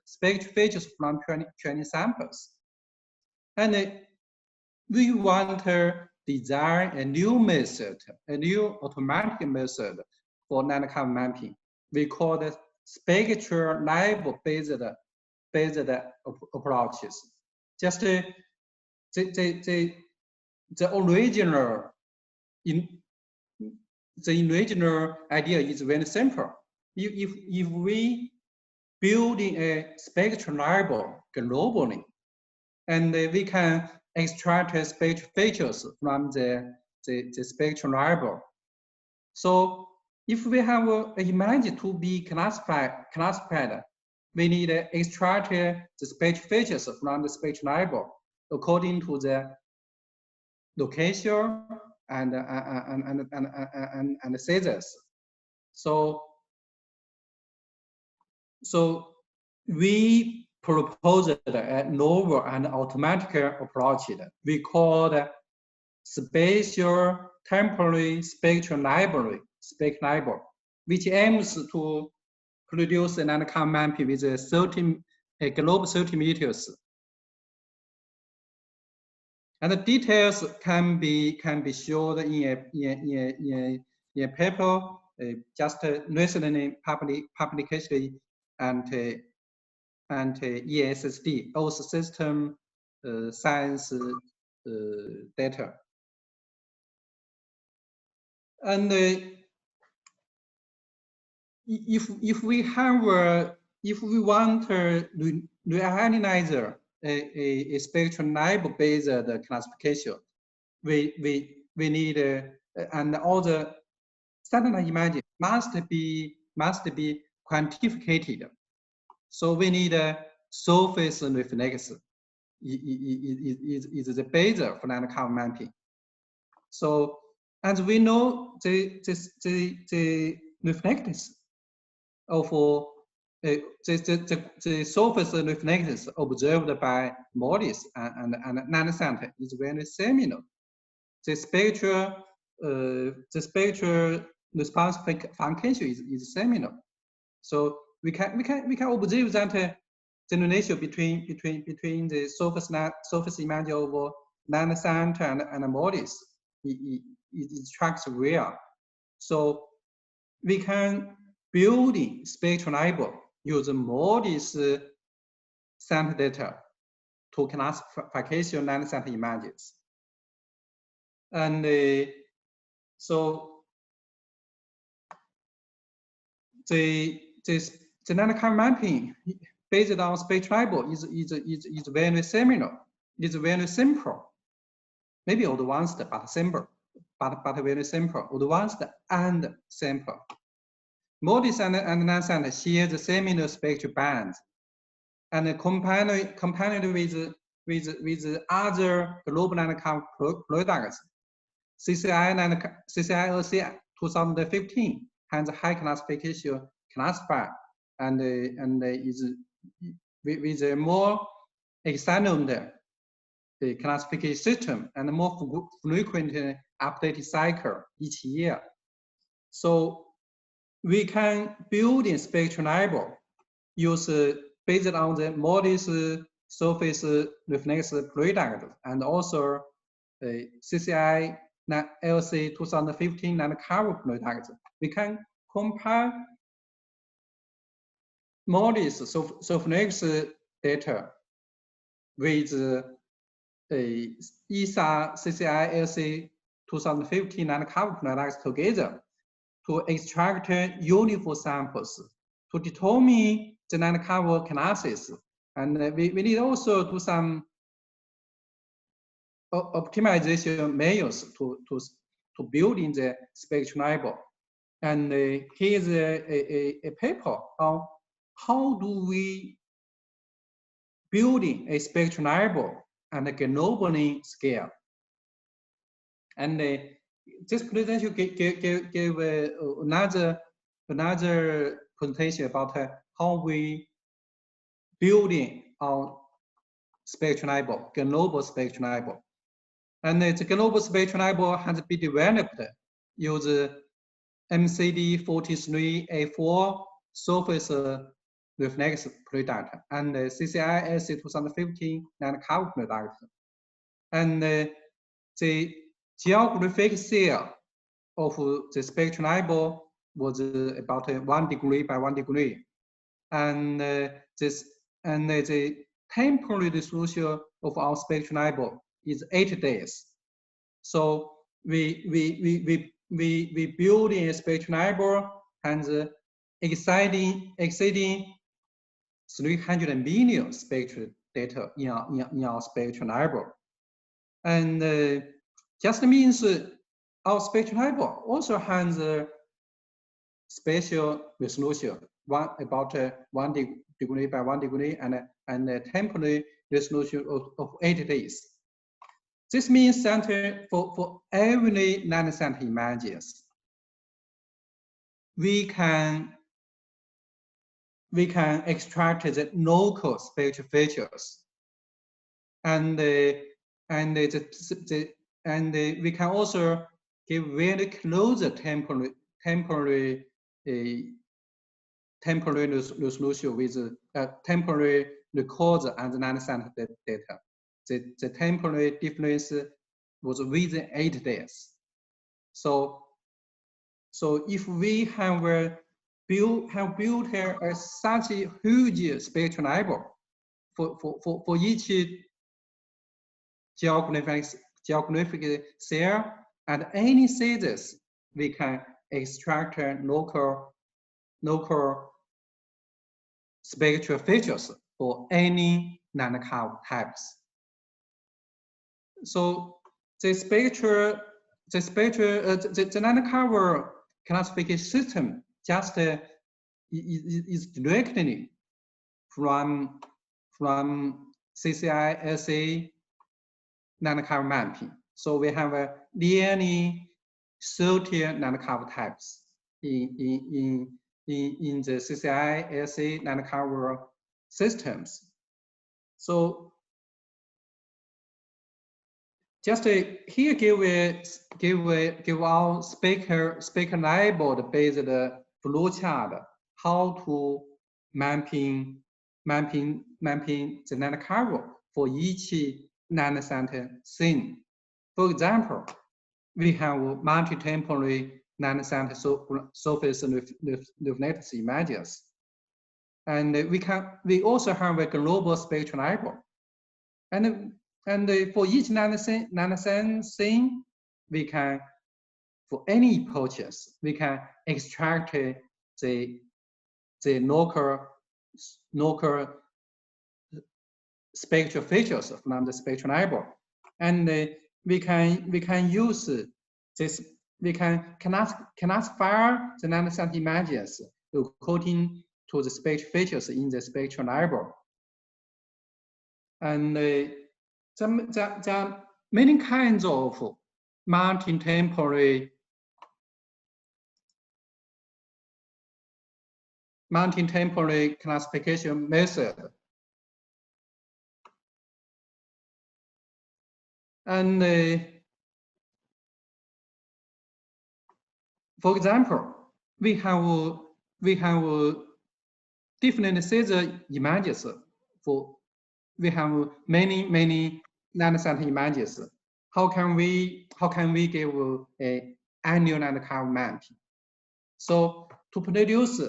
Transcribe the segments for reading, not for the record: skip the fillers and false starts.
spectral features from training samples. And we want to design a new method, a new automatic method for nanocarbon mapping. We call it spectral label-based approaches. Just the original idea is very simple. If we building a spectral label globally, and we can extract spectral features from the spectral label. So if we have an image to be classified, we need to extract the spectral features from the spectral label according to the location and sizes. So we proposed a novel and automatic approach we called spatial temporary spectral library, SpecLibrary, which aims to produce an nanocarbon mapping with a global 30 meters. And the details can be shown in a paper just recently published and ESSD, also system science data. And if we want to reanalyze a spectral label-based classification, we need and all the satellite images must be quantified. So we need a surface reflex is the base for nanocarbon mapping. So as we know, the reflectance of the surface reflectance observed by MODIS and NanoSat is very similar. The spectral response function is similar. So we can observe that the relation between the surface image of NanoSat and MODIS is tracks real. So we can building spectral label use MODIS sample data to classification NanoSat images. And so the nanocarbon mapping based on spectral label is very similar. It's very simple, maybe advanced but simple, but very simple, advanced and simple. MODIS and NanoSat share the similar spectral bands, and combined with other global nanocarbon products, CCI 2015 has a high classification classifier and is with a more extended classification system and more frequent updated cycle each year. So we can build in spectral label use based on the MODIS surface reflex product and also CCI LC 2015 nanocarbon product. We can compare MODIS surface data with ESA CCI LC 2015 nanocarbon products together to extract uniform samples to determine the nanocarbon classes. And we need also do some optimization measures to build in the spectral label. And here's a paper on how do we building a spectral label and a globally scale. And this presentation gave another presentation about how we building our spectral label, global spectral label. And the global spectral label has been developed using MCD 43A4 surface reflex product and CCI SC 2015 nanocarb product. And the geographic scale of the spectral label was about 1 degree by 1 degree. And the temporary resolution of our spectral label is 8 days. So we building a spectral label and exceeding 300 million spectral data in our spectral label. And just means our spectral label also has a spatial resolution, about 1 degree by 1 degree, and a temporary resolution of 8 days. This means that for every nanosecond images, we can extract the local spectral features, and we can also give very close temporary resolution with temporary records and nanosecond data. The temporary difference was within 8 days. So if we have built such a huge spectral label for each geographic cell and any sizes, we can extract local spectral features for any nanocarb types. So the nanocarb classification system just is directly from CCI SA nanocarb mapping. So we have nearly 30 nanocarb types in the CCI SA nanocarb systems. So just here give our speaker label based flowchart how to mapping the nanocarb for each nanosecond scene. For example, we have multi-temporary nanosecond surface reflectance images, and we also have a global spectral label, and for each nanosecond scene, we can, for any approaches, we can extract the local spectral features from the spectral label, and we can use this. We can classify the nanosecond images according to the spectral features in the spectral label, and there are many kinds of multi-temporary classification method. And for example, we have different Caesar images. We have many nanosecond images. How can we give a annual nanocarb map? So to produce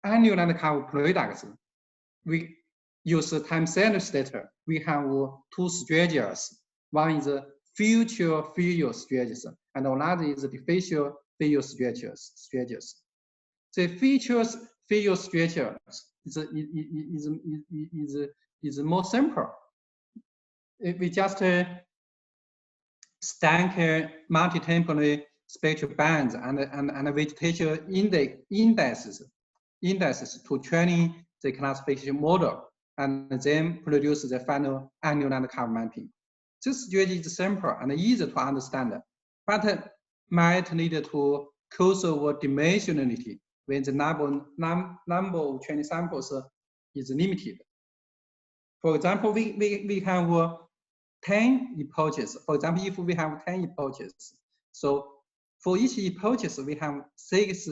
annual nanocarb products, we use time series data. We have 2 strategies. One is future field strategies, and another is the facial field strategies. The features field strategies is more simple. We just stack multi-temporary spectral bands and vegetation indexes to training the classification model, and then produce the final annual nanocarb mapping. This strategy is simple and easy to understand, but might lead to crossover dimensionality when the number of training samples is limited. For example, we have 10 approaches. For example, if we have 10 approaches, so for each approaches we have 6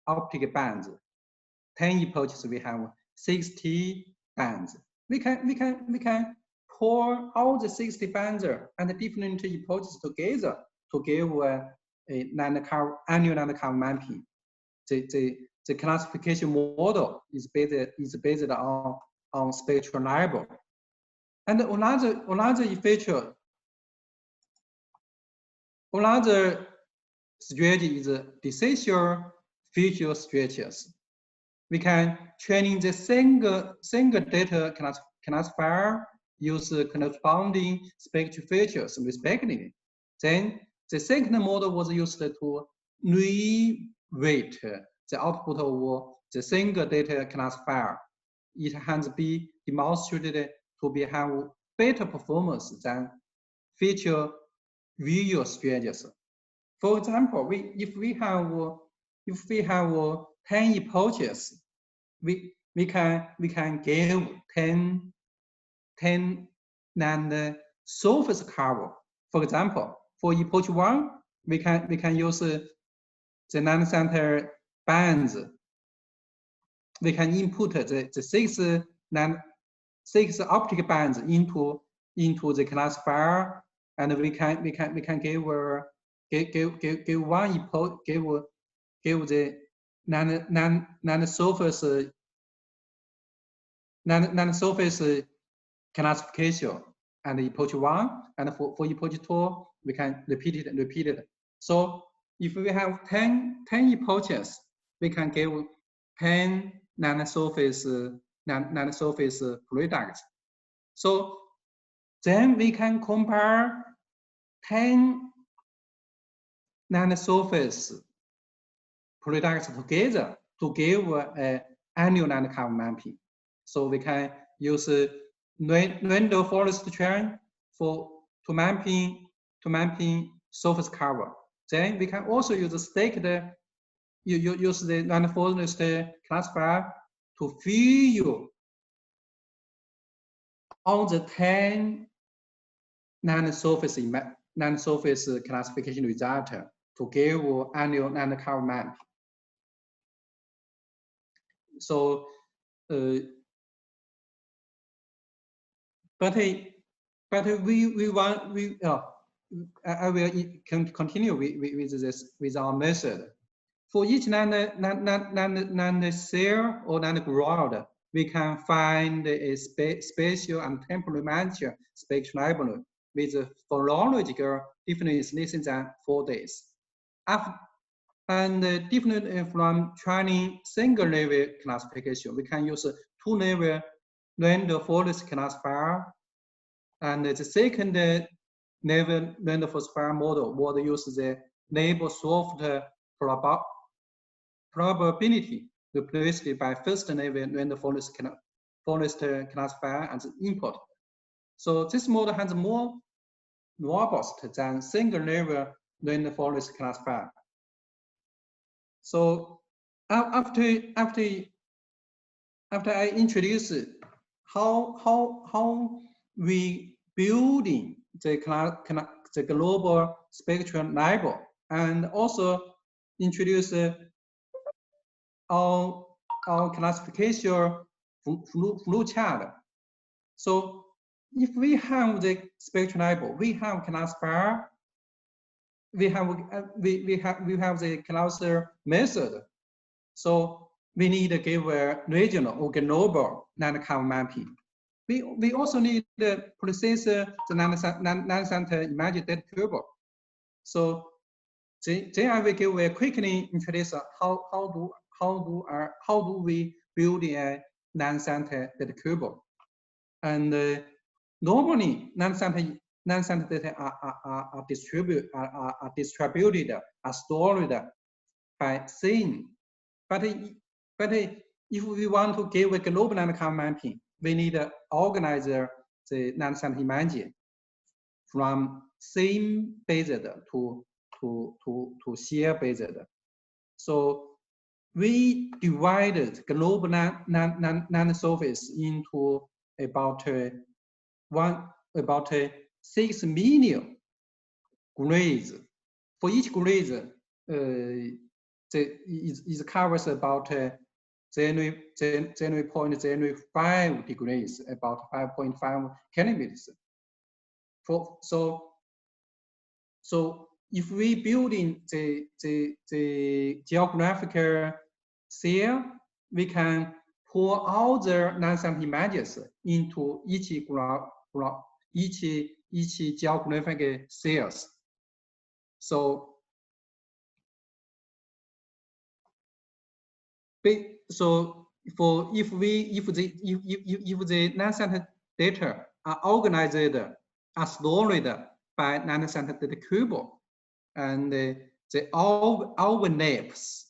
optical bands. 10 approaches we have 60 bands. We can pour all the 60 bands and different epochs together to give a annual landcarb mapping. The classification model is based on spectral label. And another feature, another strategy is decision feature strategies. We can training the single data classifier use corresponding spectral features respectively. Then the second model was used to re-weight the output of the single data classifier. It has been demonstrated to have better performance than feature visual strategies. For example, if we have 10 epochs, we can give 10 and surface cover. For example, for epoch 1, we can use the nanocenter bands. We can input the six optic bands into the classifier, and we can give one epoch, give the nanosurface classification and epoch 1, and for epoch 2 we can repeat it. So if we have 10 epochs, we can give 10 nanosurface products. So then we can compare 10 nanosurface products together to give an annual landcarb mapping. So we can use random forest train to mapping surface cover. Then we can also use use the random forest classifier to view all the 10 nanosurface classification result to give annual landcarb map. So, but we I will continue with our method. For each nanocell or nanoground, we can find a spatial and temporal manager spectral library with a phonological difference less than 4 days. And different from training single level classification, we can use 2 level random forest classifier, and the second level random forest model would use the label soft probability replaced by first level random forest classifier as input. So this model has more robust than single level random forest classifier. So after I introduce how we building the global spectrum label, and also introduce our classification flow chart. So if we have the spectrum label, we have classifier, we have the cluster method. So we need to give a regional or global landcarb mapping. We also need to process the nanocenter image data table. So then I will give a quickly introduce how do we build a nanocenter data table. And normally nanocenter data are distributed, are stored by scene. But if we want to give a global landcarb mapping, we need to organize the nanocenter image from scene based to share based. So we divided global nanosurface into about 6 million grids. For each grid, it covers about 0.05 degrees, about 5.5 kilometers. So if we build in the geographical cell, we can pour all the non-sample images into each geographic cells. So if the non-sample data are organized, are stored by non-sample data cube, and the overlaps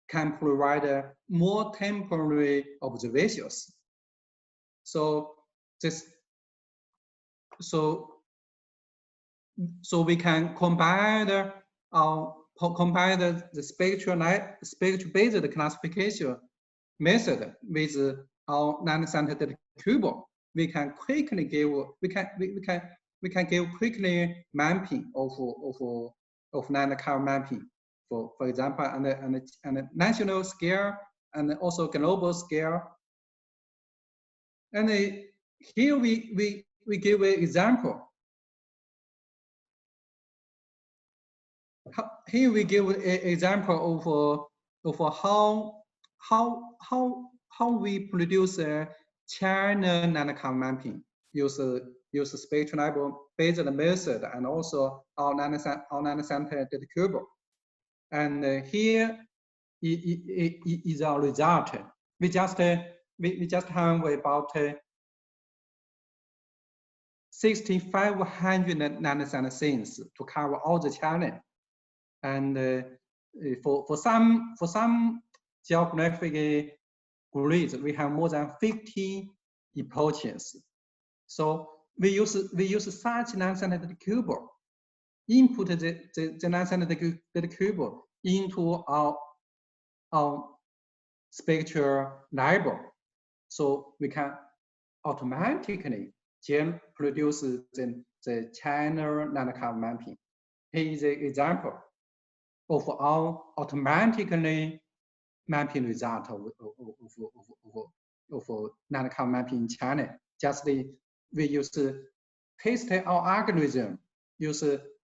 can provide more temporary observations. So we can combine the spectral-based classification method with our non-sample data cube. We can quickly give quickly mapping of non-cover mapping. For example, on the national scale and also global scale. And here we give an example. Here we give an example of how we produce a China non-cover mapping use spectral-based method and also our non-sample data cube. And here is our result. We just have about 6,500 non-sample scenes to cover all the China. And for some geographic grids, we have more than 50 epochs. So we use such non-sample data cube, input the non-sample data cube into our spectral library, so we can automatically produce the China non-cover mapping. Here is an example of our automatically mapping result of non-cover mapping in China. Just we use test our algorithm, use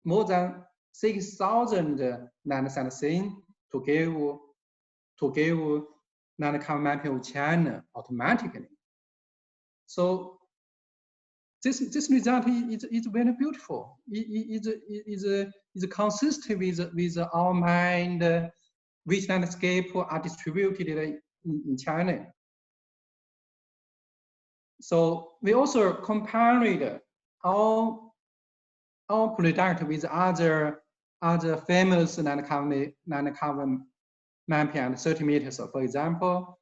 more than 6,000 non-sample scenes to give non-cover mapping of China automatically. So this result is very beautiful. It is consistent with our mind which landscape are distributed in China. So we also compared our product with other famous non-cover mapping and 30 meters. So for example,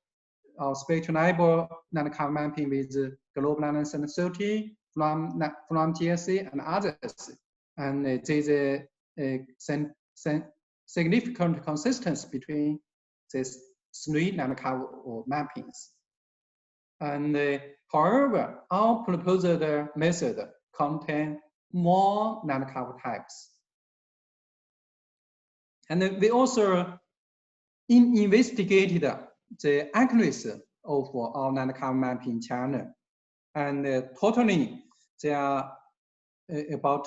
our spectral library non-cover mapping with global non-sample 30 from GSA and others, and there is a significant consistency between these three non-cover mappings. And however, our proposed method contains more non-cover types. And we also investigated the accuracy of our non-cover mapping in China. And totally, there are about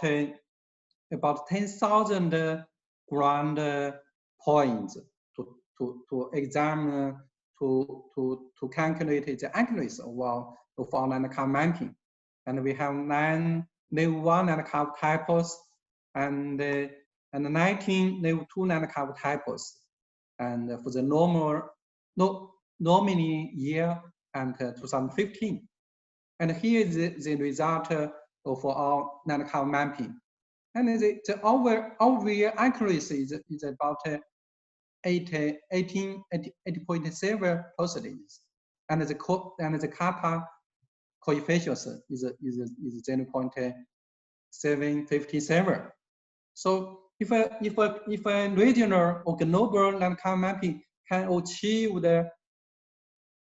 10,000 ground points to examine, to calculate the accuracy of our non-cover mapping. And we have 9 level 1 non-cover types and 19 level 2 non-cover types. And for the nominal year and 2015. And here is the result of our non-cover mapping. And the overall accuracy is about 80.7%, and the kappa coefficient is 0.757. So if a regional or global non-cover mapping can achieve the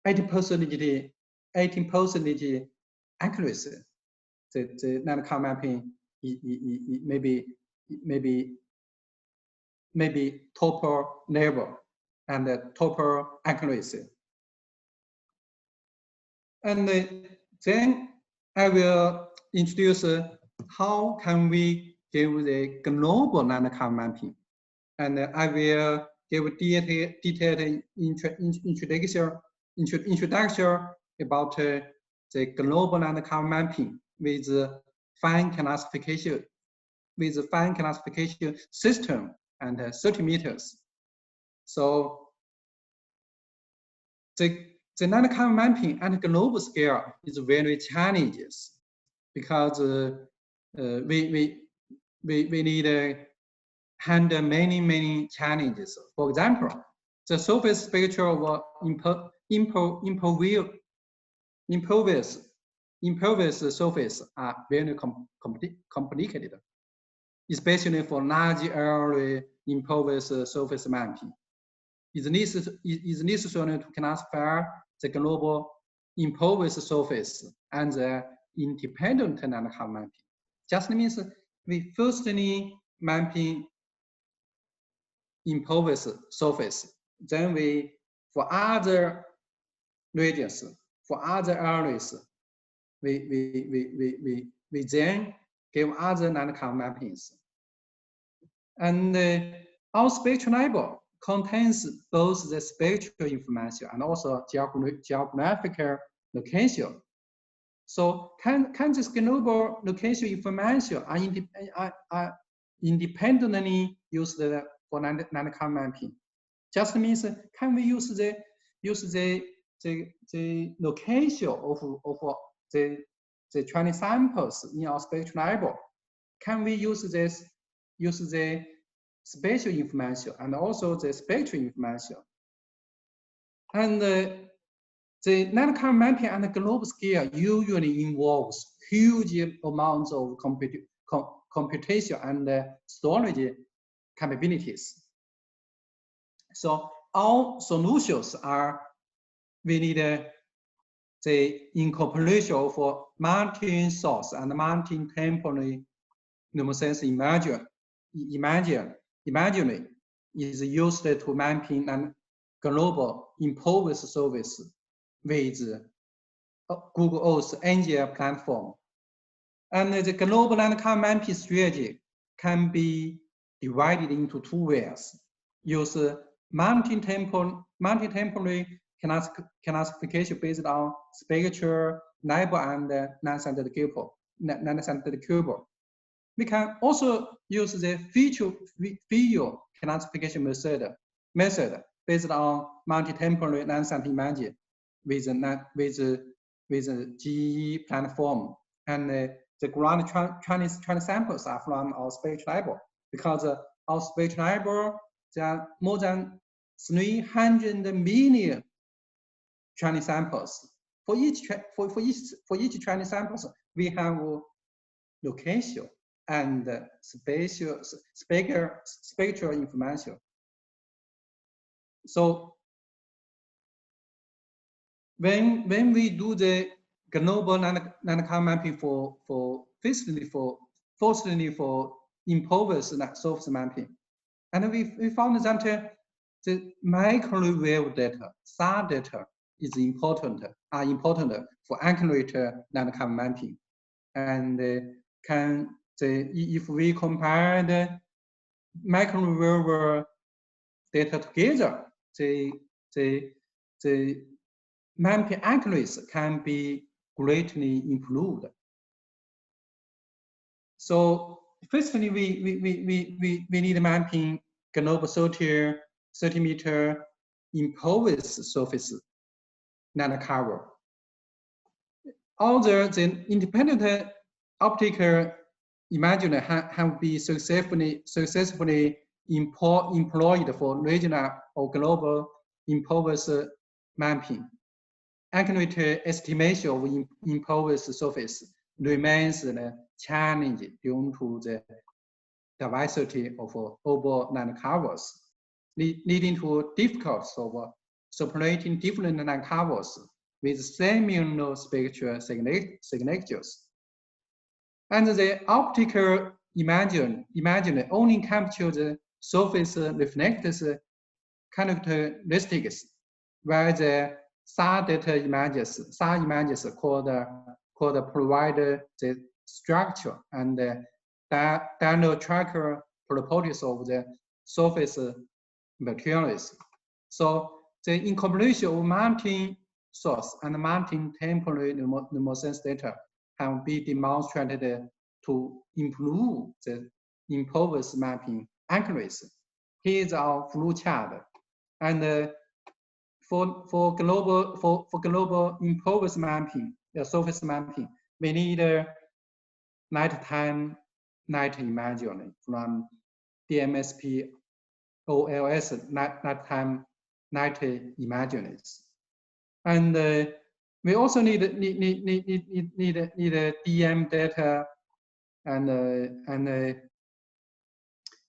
18% accuracy, the non-cover mapping maybe top level. and total accuracy. And then I will introduce how can we give the global nanocarb mapping. And I will give detailed introduction about the global nanocarb mapping with fine classification, system and 30 meters. So the nanocarb mapping at global scale is very challenging because we need to handle many challenges. For example, the surface spectra of impervious surface are very complicated, especially for large area impervious surface mapping. It is necessary to classify the global impervious surface and the independent nanocarb mapping. Just means we first need mapping impervious surface. Then we, for other regions, for other areas, we then give other nanocarb mappings. And our spectral label contains both the spectral information and also geographical location. So can this global location information are independently used for nanocarb mapping? Just means can we use the location of the training samples in our spectral label? Can we use the spatial information and also the spectral information? And the nanocarb mapping at the global scale usually involves huge amounts of computation and storage capabilities. So our solutions are, we need the incorporation of multi-source and multi-temporal luminescence imagery is used to mapping and global impervious surface with Google Earth NGL platform. And the global nanocarb mapping strategy can be divided into two ways. Use multi-temporal classification based on spectral label and nanocentered cube. We can also use the feature classification method based on multi-temporal nanocentered image with GE platform. And the ground training samples are from our spectral label, because our spectral label, there are more than 300 million training samples. For each training samples, we have location and spectral information. So when we do the global nanocarb mapping firstly for impervious surface mapping, and we found that the microwave data, SAR data, is important for accurate nanocarb mapping. And if we compare the microwave data together, the mapping accuracy can be greatly improved. So firstly, we need mapping global 30 meter impervious surface nanocover. Although the independent optical imager have been successfully employed for regional or global impervious mapping, accurate estimation of impervious surface remains a challenge due to the diversity of overall nanocovers, leading to difficulties of separating different nanocovers with similar spectral signatures. And the optical imagery only captures the surface reflectors characteristics where the SAR data images, called provide the structure and the diagonal tracker properties of the surface materials. So the incorporation of mounting source and mounting temporary luminescence data can be demonstrated to improve the improved mapping accuracy. Here is our flow chart, and for global improved mapping, the surface mapping, we need nighttime night imagery from DMSP OLS nighttime night imageries, and we also need DM data, and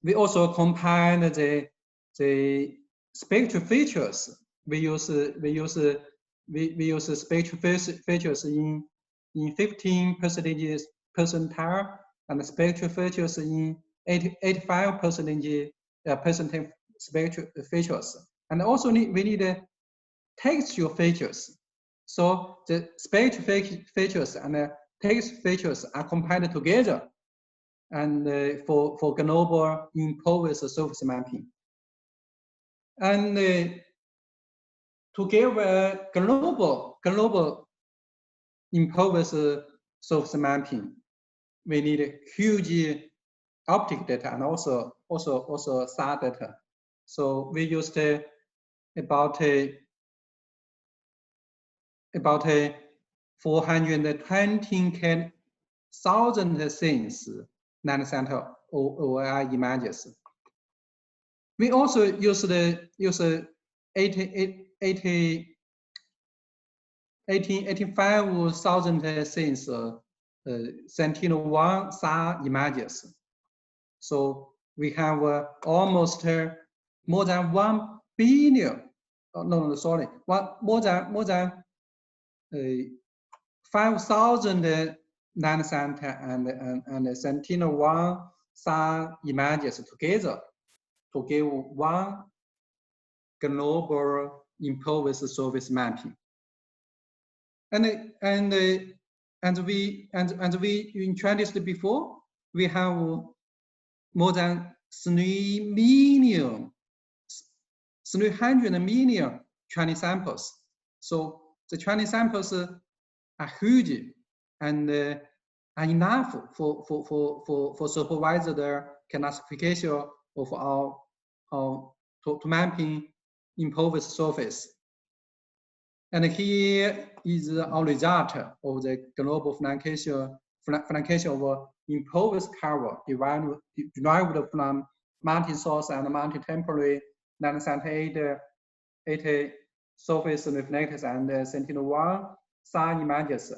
we also combine the spectral features. We use spectral features in 15 percentile, and spectral features in 85 percentage spectral features, and also we need textual features. So the spectral features and text features are combined together, and for global improved surface mapping. And to give a global improved surface mapping, we need huge optic data and also SAR data. So we used about 420,000 scenes nanocenter OI images. We also use 85,000 scenes Sentinel-1 SAR images. So we have almost more than 1 billion. More than 5,000 nanocenter and Sentinel-1 SAR images together to give one global improved surface mapping. And we introduced before, we have more than 300 million training samples. So the training samples are huge and are enough for supervisor the classification of our to mapping improved surface. And here is our result of the global flancation of improved cover derived from multi-source and multi-temporary nanocenter 80 surface reflectors and Sentinel-1 SAR images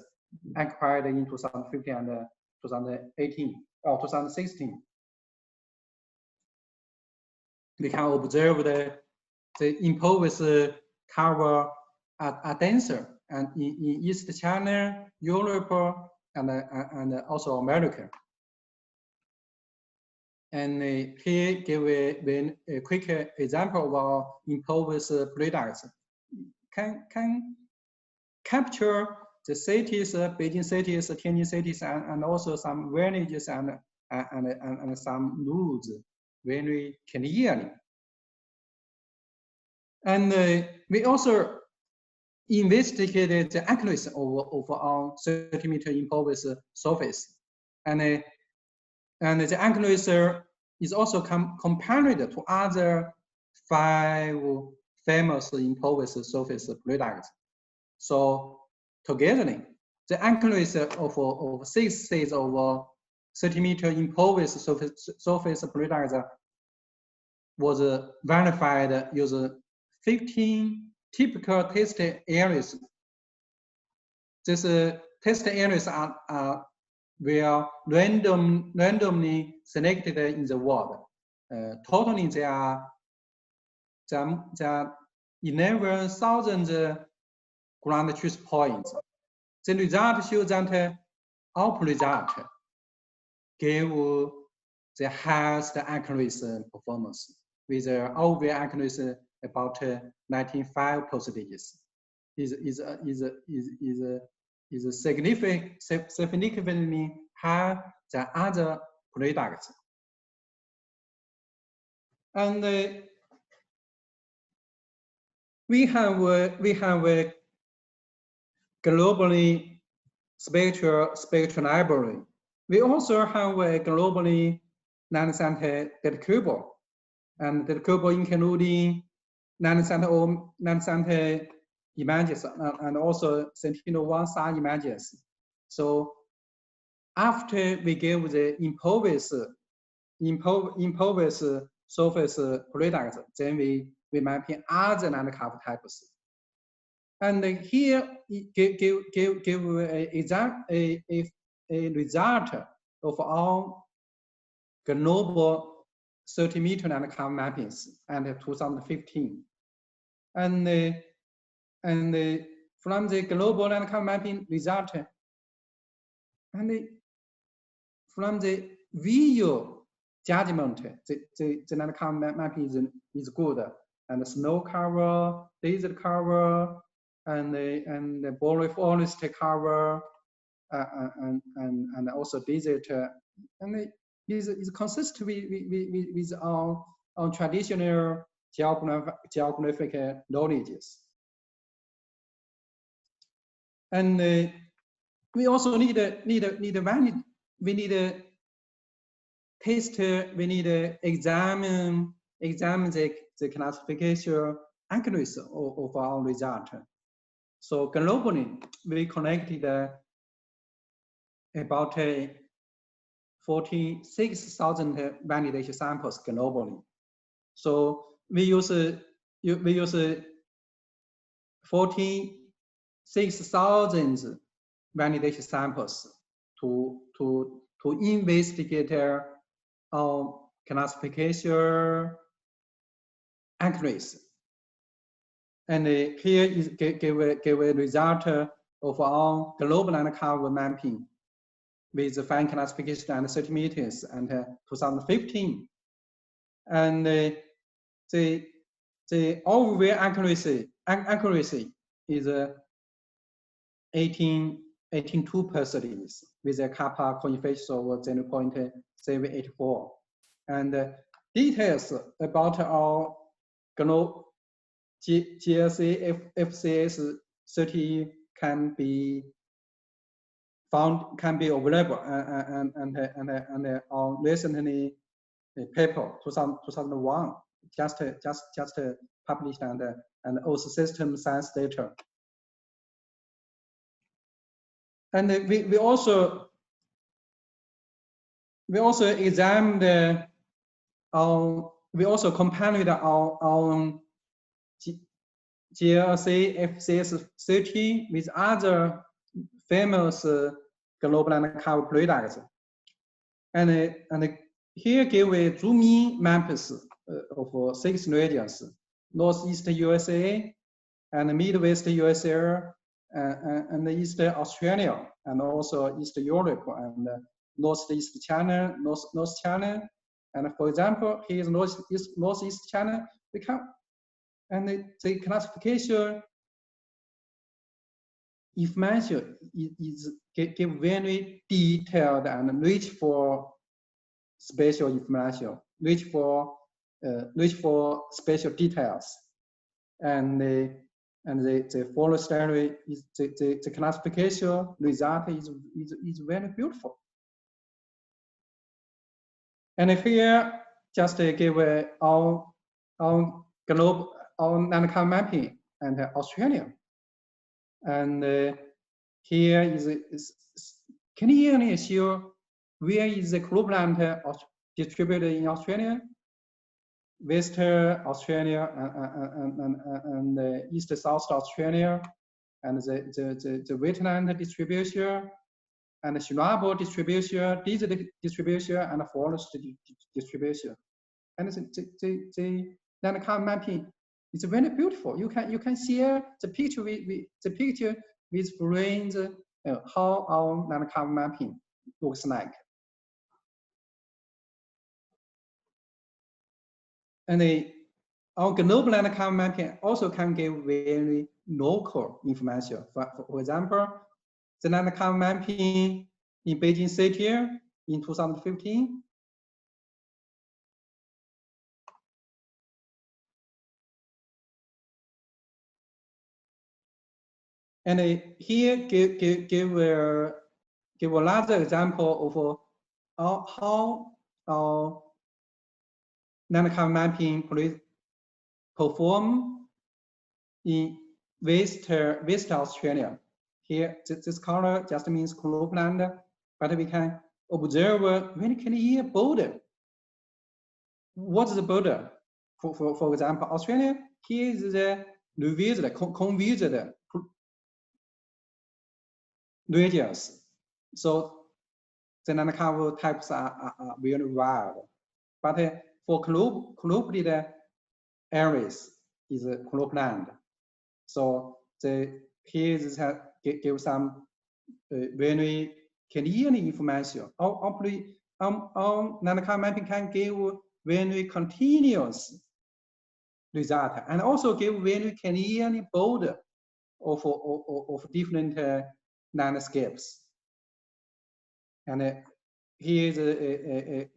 acquired in 2015 and 2018 or 2016. We can observe the improved cover are denser and in East China, Europe, and also America. And here give a quick example of our improved products. Can capture the cities, Beijing cities, Tianjin cities, and also some villages and some roads very clearly. And we also investigated the accuracy of our 30-meter improved surface, and the accuracy is also compared to other 5 famous improved surface products. So together, the accuracy of 6 sets of 30-meter improved surface products was verified using 15 typical test areas. These test areas are were randomly selected in the world. Totally, there are 11,000 ground truth points. The result shows that our result gave the highest accuracy performance with overall accuracy about 95 percentages. Is significantly higher than other products. And we have a globally spectral library. We also have a globally nanocenter data cube, and data cube including nanocenter images and also Sentinel-1 SAR images. So after we give the impervious surface products, then we mapping other landcard types. And here give a result of our global 30-meter landcard mappings and 2015. And from the global landcard mapping result, and from the visual judgment, the landcard mapping is good. And the snow cover, desert cover, and the boreal forest cover, and also desert, and is consistent with our traditional geographic knowledges. And we also need examine the classification accuracy of our result. So globally, we collected about 46,000 validation samples globally. So we use 46,000 validation samples to investigate our classification accuracy. And here is give a result of our global landcard mapping with the fine classification and 30 meters and 2015. And the overall accuracy is 18.2% with a kappa coefficient of 0.784. And details about our GLC FCS 30 can be available, and our recently paper 2001 just published, and also system science data. And we also examined we also compared our GLC FCS 30 with other famous global landcard products. And here give a zoom-in maps of 6 regions: Northeast USA, and Midwest USA, and East Australia, and also East Europe, and Northeast China, North China. And for example, here is Northeast China. And the classification information is give very detailed and rich for spatial information, rich for spatial details, and the forestry is the classification result is very beautiful. And here just give our global landcard mapping and Australia. And here is clearly show where is the cropland distributed in Australia, Western Australia, and East South Australia, and the wetland distribution, and the shrub distribution, desert distribution, and forest distribution. And the landcard mapping is very beautiful. You can share the picture with friends how our landcard mapping looks like. And our global landcard mapping also can give very local information. For example, the landcard mapping in Beijing City in 2015. And here give another example of how our landcard mapping perform in West Australia. Here, this color just means cropland, but we can observe a very clear border. What's the border? For example, Australia, here is the revised, convised radius. So the landcover types are very wide. But for cropland areas is cropland. So here is give some very clear information. Our landcard mapping can give very continuous result and also give very clear border of different landscapes. And here is a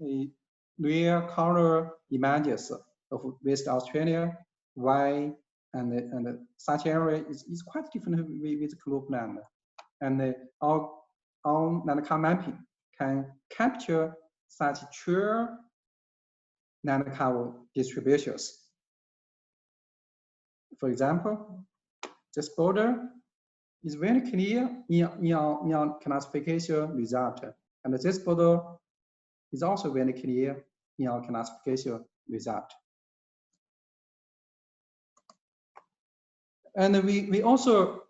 real color images of West Australia, why and such area is quite different with cropland. And our landcard mapping can capture such true landcover distributions. For example, this border is very clear in our classification result, and this border is also very clear in our classification result. And we also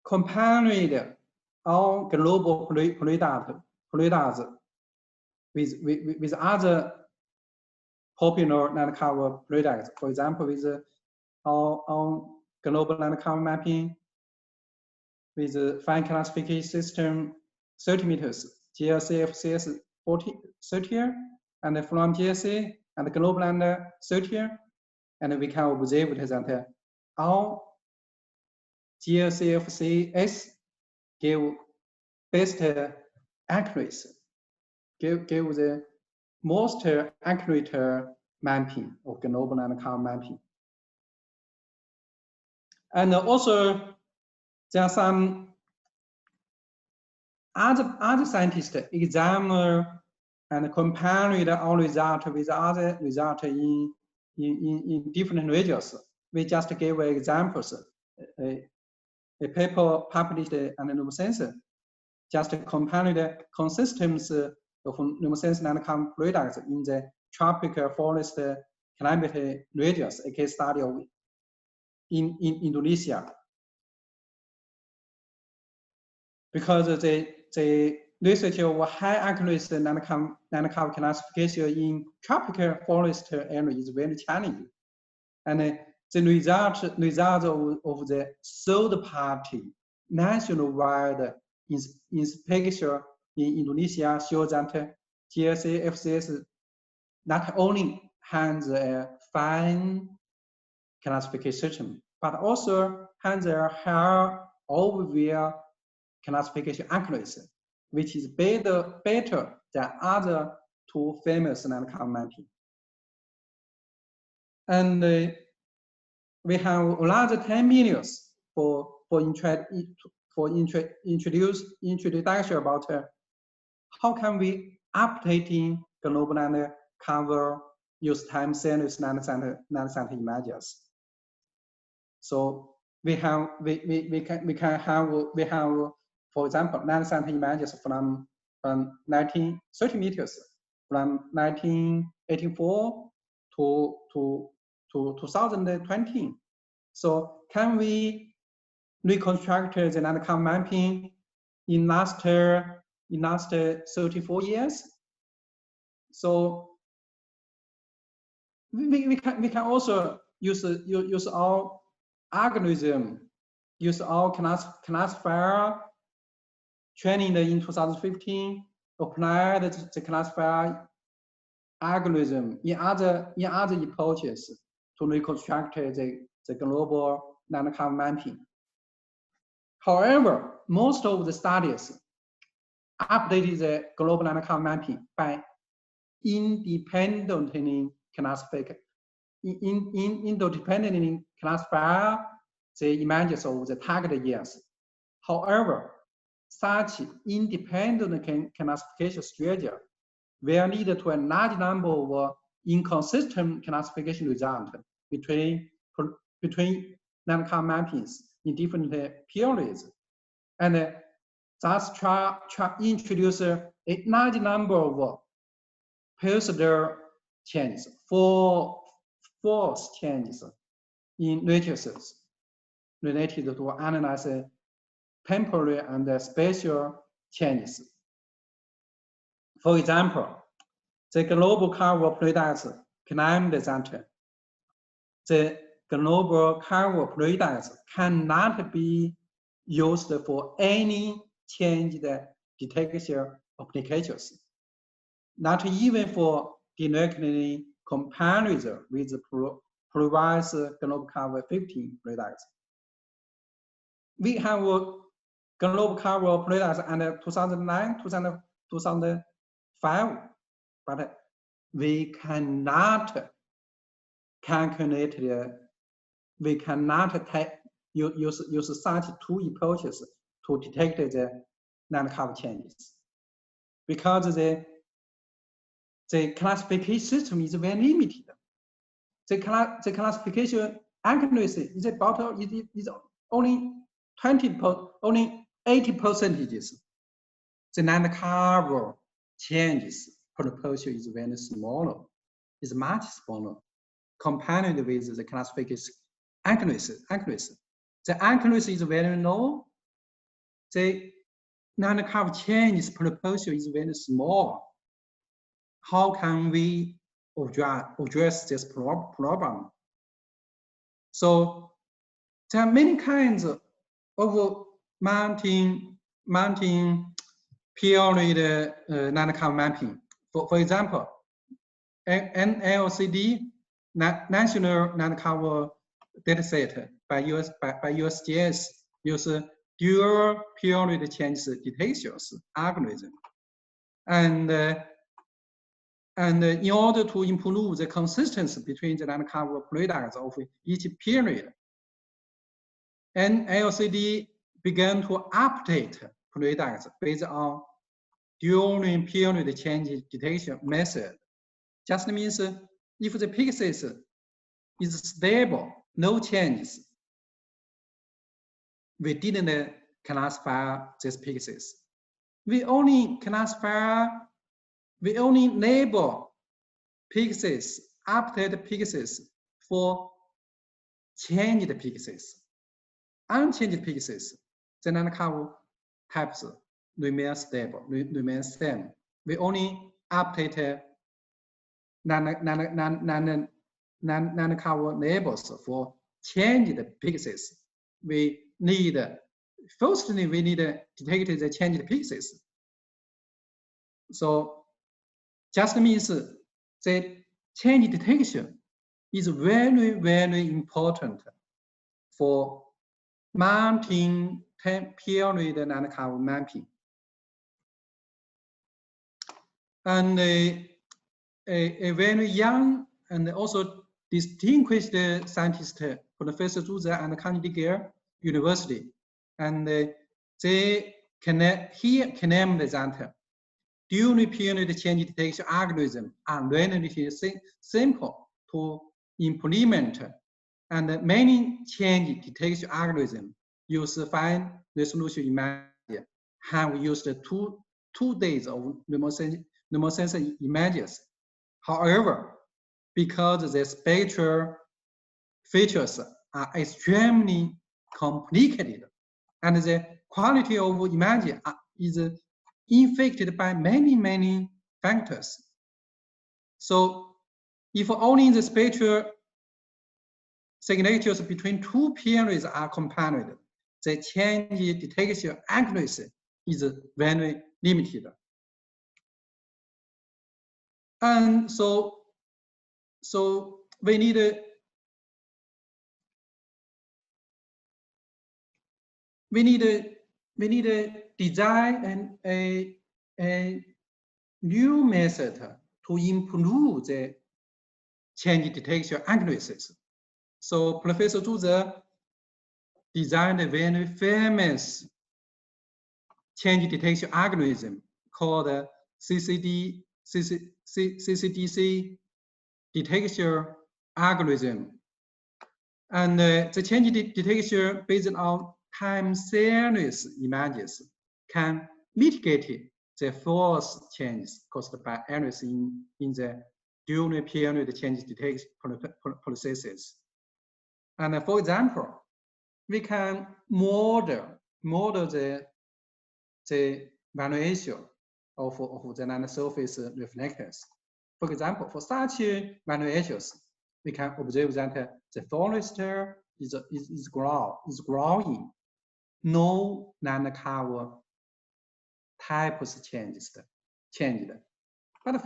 compared our global products with other popular landcover products. For example, with our global landcover mapping with the fine classification system 30 meters, GLC FCS 30, and from GLC and global land 30, and we can observe that our GLC FCS give best accuracy, give the most accurate mapping of global landcard mapping. And also there are some other scientists examine and compare our result with other results in different regions. We just gave examples. A paper published in Pneumosense just compared the consistency of Pneumosense landcard products in the tropical forest climate regions, a case study of in Indonesia. Because the research of high accuracy landcover classification in tropical forest area is very challenging. And the result of the third-party nationwide inspection in Indonesia shows that GLC FCS not only has a fine classification system, but also has a higher overall classification accuracy, which is better than other two famous landcover mapping. And we have another 10 minutes for introduction about how can we updating global landcover use time series land center images. So we have for example land center images from 1930 meters from 1984 to 2020. So can we reconstruct the landcover mapping in last 34 years? So we can also use our algorithm, use our classifier training in 2015, apply the classifier algorithm in other approaches to reconstruct the global nanocover mapping. However, most of the studies updated the global nanocover mapping by independently classify the images of the target years. However, such independent classification strategy will lead to a large number of inconsistent classification results between nanocover mappings in different periods, and thus introduce a large number of periods changes, false changes in matrices related to analyze temporary and spatial changes. For example, the global cover products claimed that the global cover products cannot be used for any changed detection applications, not even for directly comparison with previous global cover 15 products. We have global cover products under 2009, 2005, but we cannot calculate we cannot use such two approaches to detect the nanocover changes, because the classification system is very limited. The classification accuracy is about is only 80%. The nanocover changes proportion is very small. Is much smaller compared with the classification accuracy. The accuracy is very low. The nanocover changes proportion is very small. How can we address this problem? So there are many kinds of mounting period nanocover mapping. For example, NLCD, National Nanocover Dataset by USGS, use dual period change detections algorithm, and in order to improve the consistency between the nanocover products of each period, NLCD began to update products based on dual period change detection method. Just means if the pixels is stable, no changes, we didn't classify these pixels. We only label pixels, updated pixels for changed pixels. Unchanged pixels, the nanocover types remain stable, remain same. We only update nanocover labels for changed pixels. We need, firstly, we need to detect the changed pixels. So just means the change detection is very, very important for mounting period nanocover mapping. And a very young and also distinguished scientist, Professor Zhu Zai and Carnegie Gale University, and they claimed that dual period change detection algorithm are relatively simple to implement, and many change detection algorithms use fine resolution image have used two days of remote sensor images. However, because the spectral features are extremely complicated and the quality of image is infected by many factors. So if only the spectral signatures between two periods are compared, the change detection accuracy is very limited. And so we need we need to design a new method to improve the change detection accuracies. So Professor Zhu designed a very famous change detection algorithm called CCDC detection algorithm. And the change detection based on time series images can mitigate the false changes caused by errors in the during period change detection processes. And for example, we can model the valuation of the non-surface reflectors. For example, for such valuations, we can observe that the forest is growing. No non-cover types changed. But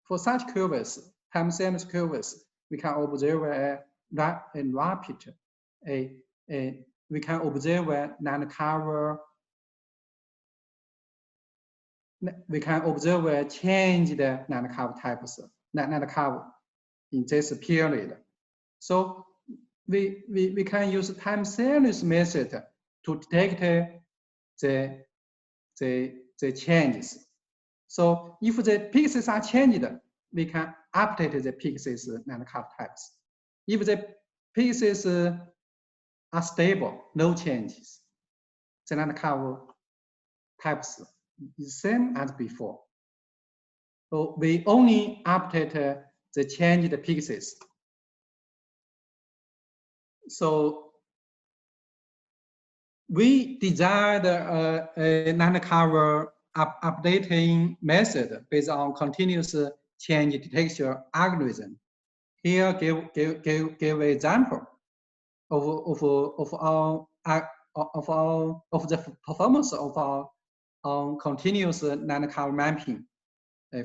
for such curves, time series curves, we can observe a rapid, we can observe a non-cover. We can observe a changed non-cover types, non-cover in this period. So we can use time series method to detect the changes. So if the pixels are changed, we can update the pixels non-cover types. If the pixels are stable, no changes, the non-cover types is same as before. So we only update the changed pixels. So we designed a non-cover updating method based on continuous change detection algorithm. Here, give example of the performance of our continuous non-cover mapping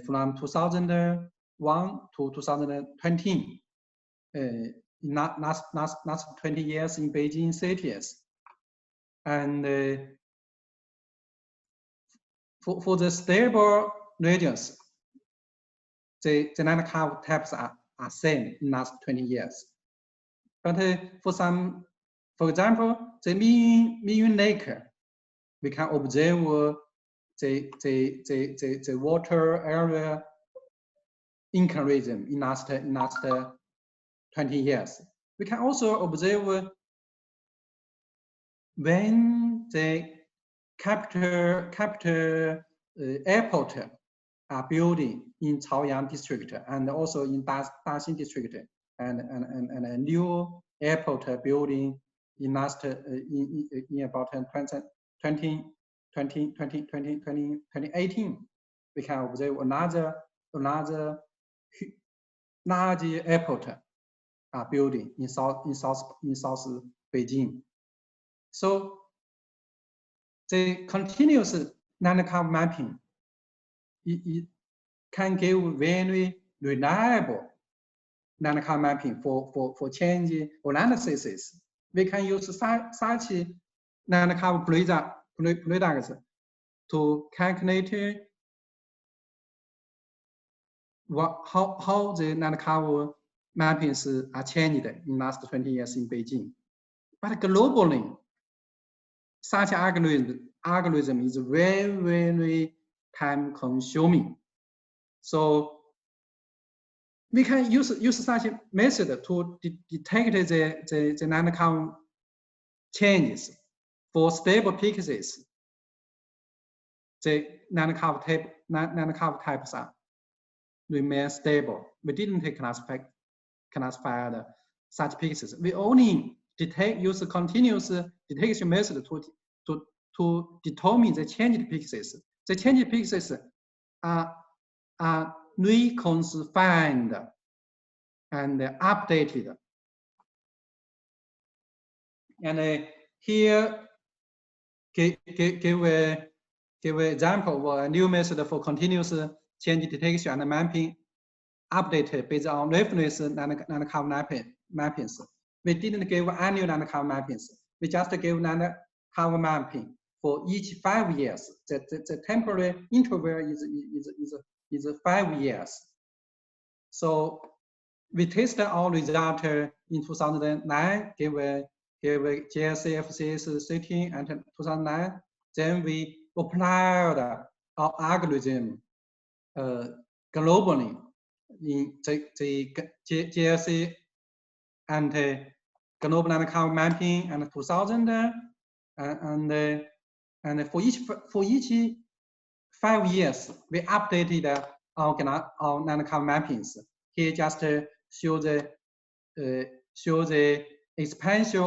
from 2001 to 2020. Last 20 years in Beijing cities. And for the stable regions, the non-cover types are same in last 20 years. But for example, the Miyun Lake, we can observe the water area increase in last 20 years. We can also observe when the capital airport are building in Chaoyang district and also in Daxing district, and a new airport building in last in about 2018. We can observe another large airport building in South Beijing. So the continuous non-cover mapping it can give very reliable non-cover mapping for change analysis. We can use such non-cover products to calculate how the non-cover mappings are changed in last 20 years in Beijing. But globally, such algorithm is very time consuming. So we can use such a method to detect the non-cover changes for stable pixels. The non-cover types remain stable. We didn't classify such pixels. We only use a continuous detection method to determine the changed pixels. The changed pixels are reconfined and updated. And here give an example of a new method for continuous change detection and mapping updated based on reference non-cover mappings. We didn't give annual non-cover mappings. we just give land cover mapping for each 5 years. The temporary interval is 5 years. So we tested our result in 2009, give GSA FCS 13 and 2009. Then we applied our algorithm globally in the GSA and global land cover mapping and 2000 and for each 5 years we updated our land cover mappings. Here just show the expansion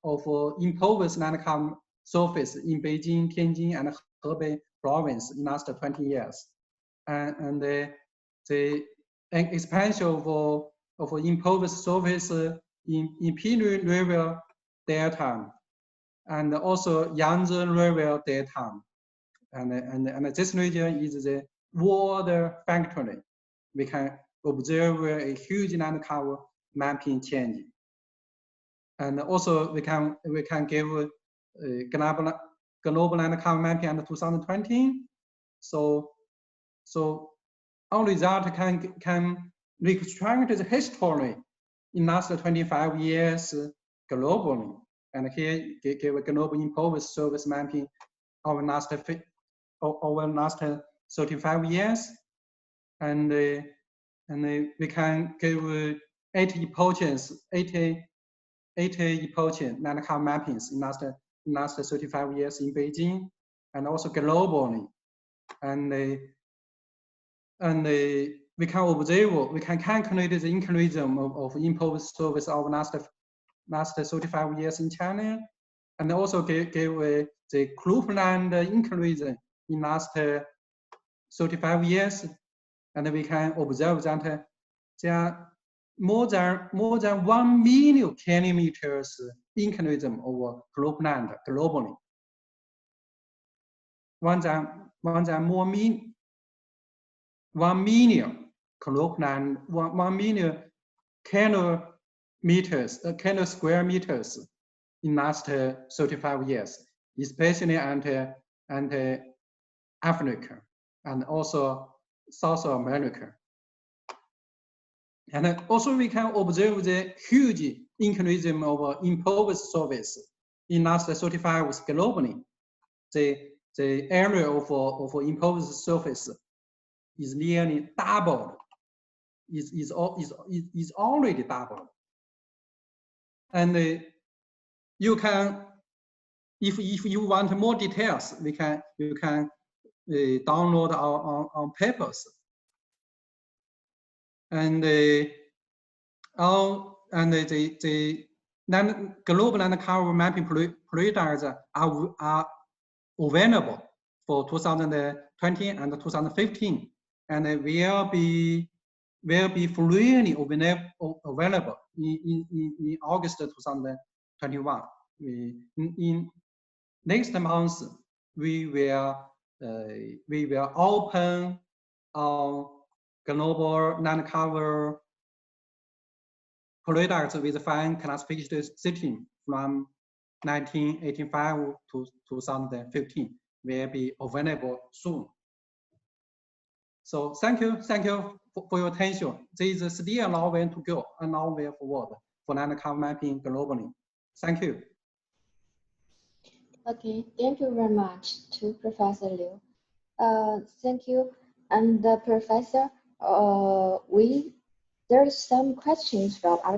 of imposed land cover surface in Beijing, Tianjin, and Hebei province in last 20 years, and the expansion of imposed surface in Pearl River Delta, and also Yangtze River Delta, and this region is the water factory. We can observe a huge land cover mapping change, and also we can give global land cover mapping in 2020. So our result can reconstruct the history in last 25 years globally. And here give a global imposed surface mapping over last 35 years, and we can give 80 epochs land cover mappings in last 35 years in Beijing, and also globally, and we can observe, we can calculate the increasing of imposed surface over last 35 years in China, and also give the cropland increase in last 35 years, and we can observe that there are more than 1 million kilometers increase over cropland globally. 1 million cropland, 1 million square meters in last 35 years, especially ante Africa and also South America. And also we can observe the huge increase of imposed surface in last 35 years globally. The area of imposed surface is nearly doubled. Is already doubled. And you can, if you want more details, you can download our papers. And the global land cover mapping products are available for 2020 and 2015, and will be freely available in August 2021. In next month we will open our global land cover products with fine classification system from 1985 to 2015 will be available soon. So thank you for your attention. There is still a long way to go and a long way forward for land cover mapping globally. Thank you. Okay, thank you very much to Professor Liu. Thank you. And Professor, there is some questions from our